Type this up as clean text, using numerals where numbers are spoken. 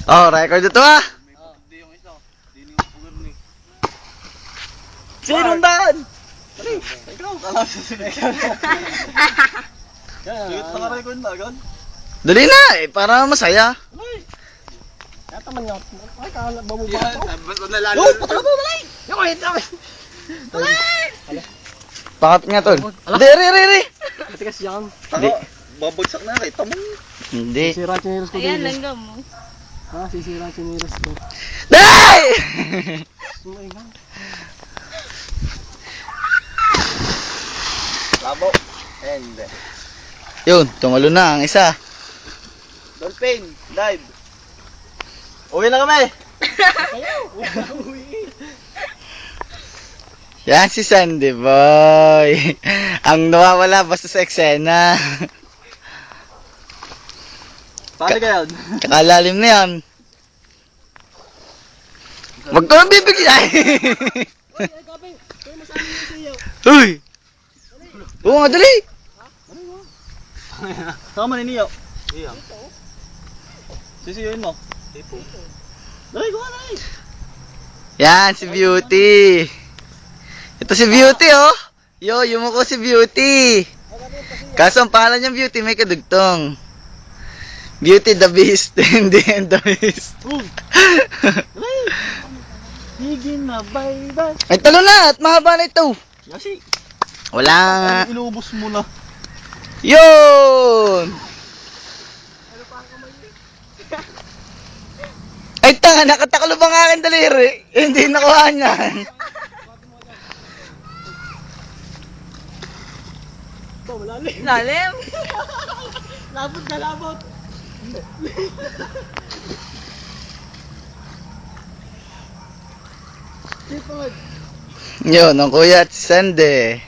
Oh, record ito ah. Hindi yung isa. Hindi yung ugar ni. Sinong daan? Ikaw, kala sa sinigyan. Sige, naka-record na agad. Dali na eh, para masaya. Kata man nga. Ay, kala ba mo ba Yan, ako? basta nalalo. Yo, patala mo, balay! Yo, wait, wait. Pakapit nga tol. Hindi, re. Matigas yan. Hindi. Tako, babagsak na, kita mo. Hindi. Sisira ang chinilas ko Ayan, dito. langgam mo. Ha, sisira ang chinilas ko. Day! Sumaingan. Labo. And, Yun, tumalo na ang isa. Dolphin, dive. Uwi na kami. Yan si Sandy Boy. Ang nawawala basta sa eksena. Paano ka yun? Kakalalim na yan. Wag ko nang bibigyan. Uy, ay, kape. Uy, masama niyo sa iyo. Uy! Oo nga, dali. Sama ni Neo. Iya. Sisiyuin mo. Tipo. Dali, kuha na eh. Yan, si Beauty. Ito si Beauty, oh. Yo, yumuko si Beauty. Kaso ang pangalan niya Beauty, may kadugtong. Beauty the Beast, hindi the Beast. Dali. Sige na, bye-bye. Ay, talo na, at mahaba na ito. Yasi. Wala nga. Inubos mo na. Yun! Ay, tanga, nakatakalo bang aking daliri? Hindi nakuha niyan. Ito, malalim. Lalim. Labot na labot. Sipod. Yun, ang kuya at si Sandy.